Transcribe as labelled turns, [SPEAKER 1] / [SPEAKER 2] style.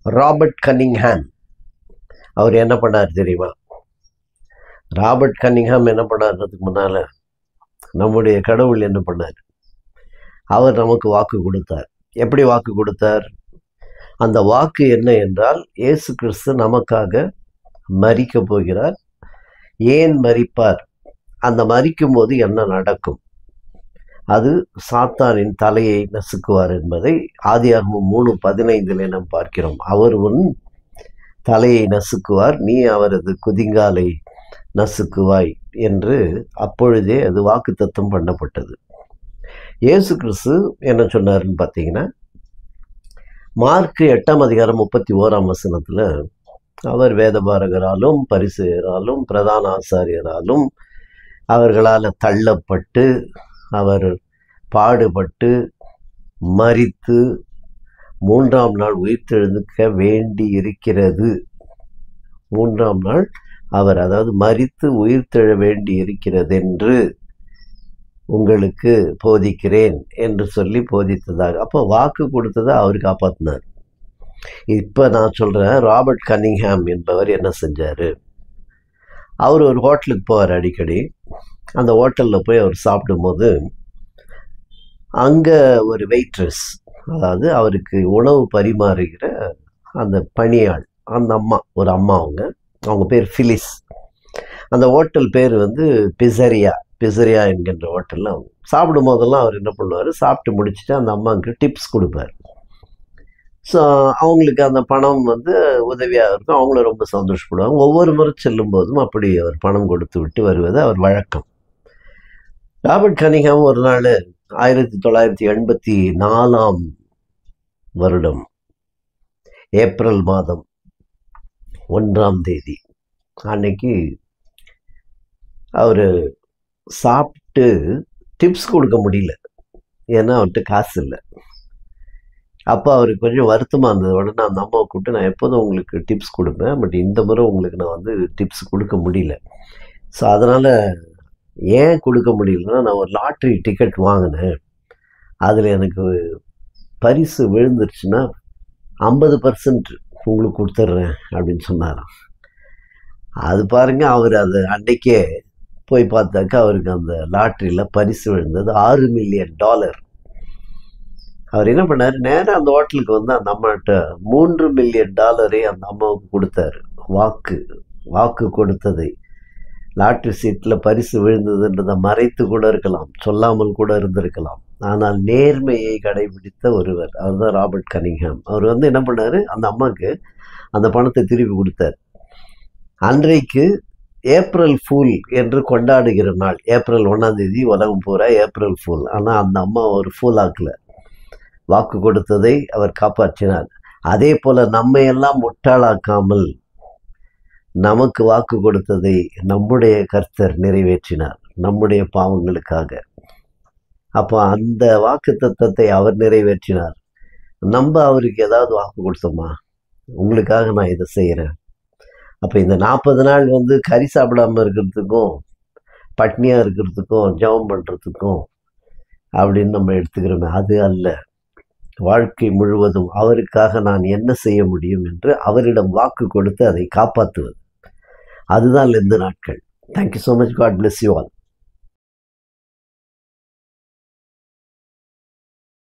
[SPEAKER 1] Robert Cunningham அவர் என்ன பண்ணார் தெரியுமா? ராபர்ட் கன்னிங்ஹாம் என்ன பண்ணார்ன்றதுக்கு முன்னால் நம்முடைய கடவுள் என்ன பண்ணார்? அவர் நமக்கு வாக்கு கொடுத்தார். எப்படி வாக்கு கொடுத்தார்? அந்த வாக்கு என்ன என்றால், இயேசு கிறிஸ்து நமக்காக மரிக்க போகிறார். ஏன் மரிப்பார்? அந்த மரிக்கும் போது என்ன நடக்கும்? அது சாத்தானின் தலையை நசுக்குவார் என்பதை ஆதியாகமம் 3:15 நாம் பார்க்கிறோம். அவர் உன் தலையை நசுக்குவார், நீ அவரது குதிங்காலை நசுக்குவாய் என்று அப்பொழுதே அது வாக்குத்தத்தம் பண்ணப்பட்டது. இயேசு கிறிஸ்து என்ன சொன்னார்ன்னு பார்த்தீங்கன்னா, மார்க் 8:31 அவர் வேதபாரகராலும் பரிசேயராலும் பிரதான ஆசாரியராலும் அவர்களால் தள்ளப்பட்டு அவர் பாடுபட்டு மரித்து 3ஆம் நாள் உயிர்த்தெழுந்துக்க வேண்டி இருக்கிறது. 3ஆம் நாள் அவர் மரித்து உயிர்த்தெழ வேண்டி இருக்கிறது என்று உங்களுக்கு போதிக்கிறேன் என்று சொல்லி போதித்ததாக. அப்போ வாக்கு கொடுத்ததை அவர் காப்பாற்றினார். இப்போ நான் சொல்கிறேன், ராபர்ட் கன்னிங்ஹாம் என்பவர் என்ன செஞ்சார்? அவர் ஒரு ஹோட்டலுக்கு போவார் அடிக்கடி. அந்த ஹோட்டலில் போய் அவர் சாப்பிடும்போது அங்கே ஒரு வெயிட்ரஸ், அவருக்கு உணவு பரிமாறுகிற அந்த பணியாள், அந்த அம்மா, ஒரு அம்மா, அவங்க பேர் ஃபிலிஸ். அந்த ஹோட்டல் பேர் பிசரியா என்கின்ற ஹோட்டலில் அவங்க சாப்பிடும் போதெல்லாம் அவர் என்ன பண்ணுவார்? சாப்பிட்டு முடிச்சுட்டு அந்த அம்மாவுக்கு டிப்ஸ் கொடுப்பார். ஸோ அவங்களுக்கு அந்த பணம் உதவியாக இருக்கும். அவங்களும் ரொம்ப சந்தோஷப்படுவாங்க. ஒவ்வொரு முறை செல்லும் போதும் அப்படி அவர் பணம் கொடுத்து விட்டு வருவது அவர் வழக்கம். ராபர்ட் கன்னிங்ஹாம் ஒரு நாள் 1984 ஏப்ரல் மாதம் 1ஆம் தேதி அன்னைக்கு அவர் சாப்பிட்டு டிப்ஸ் கொடுக்க முடியல. ஏன்னா அவர்கிட்ட காசு இல்லை. அப்போ அவருக்கு கொஞ்சம் வருத்தமாக இருந்தது. உடனே அந்த அம்மாவை கூப்பிட்டு, நான் எப்போதும் உங்களுக்கு டிப்ஸ் கொடுப்பேன், பட் இந்த முறை உங்களுக்கு நான் டிப்ஸ் கொடுக்க முடியல. ஸோ அதனால் ஏன் கொடுக்க முடியலன்னா, நான் ஒரு லாட்ரி டிக்கெட் வாங்கினேன், அதில் எனக்கு பரிசு விழுந்துருச்சுன்னா 50% உங்களுக்கு கொடுத்துட்றேன் அப்படின்னு சொன்னாராம். அது பாருங்க, அவர் அது அன்னைக்கே போய் பார்த்தாக்கா அவருக்கு அந்த லாட்ரியில் பரிசு விழுந்தது $6 மில்லியன். அவர் என்ன பண்ணார்? நேராக அந்த ஹோட்டலுக்கு அந்த அம்மாட்ட $3 மில்லியன் அந்த அம்மாவுக்கு கொடுத்தாரு. வாக்கு கொடுத்ததை, லாட்ரி சீட்டில் பரிசு விழுந்ததுன்றதை மறைத்து கூட இருக்கலாம், சொல்லாமல் கூட இருந்திருக்கலாம். ஆனால் நேர்மையை கடைபிடித்த ஒருவர், அவர் தான் ராபர்ட் கன்னிங்ஹாம். அவர் என்ன பண்ணார்? அந்த அம்மாவுக்கு அந்த பணத்தை திருப்பி கொடுத்தார். அன்றைக்கு ஏப்ரல் ஃபூல் என்று கொண்டாடுகிற நாள். ஏப்ரல் 1ஆம் தேதி உலகம் பூரா ஏப்ரல் ஃபூல். ஆனால் அந்த அம்மா ஒரு ஃபூல் ஆக்கல. வாக்கு கொடுத்ததை அவர் காப்பாற்றினார். அதே போல நம்மையெல்லாம் முட்டாளாக்காமல் நமக்கு வாக்கு கொடுத்ததை நம்முடைய கர்த்தர் நிறைவேற்றினார், நம்முடைய பாவங்களுக்காக. அப்போ அந்த வாக்கு தத்தத்தை அவர் நிறைவேற்றினார். நம்ம அவருக்கு ஏதாவது வாக்கு கொடுத்தோமா? உங்களுக்காக நான் இதை செய்கிறேன். அப்போ இந்த 40 நாள் கறி சாப்பிடாமல் இருக்கிறதுக்கும் பட்னியாக இருக்கிறதுக்கும் ஜெபம் பண்ணுறதுக்கும் அப்படின்னு நம்ம எடுத்துக்கிறோமே, அது அல்ல. வாழ்க்கை முழுவதும் அவருக்காக நான் என்ன செய்ய முடியும் என்று அவரிடம் வாக்கு கொடுத்து அதை காப்பாற்றுவது, அதுதான் இந்த நாட்கள். Thank you so much. God bless you all.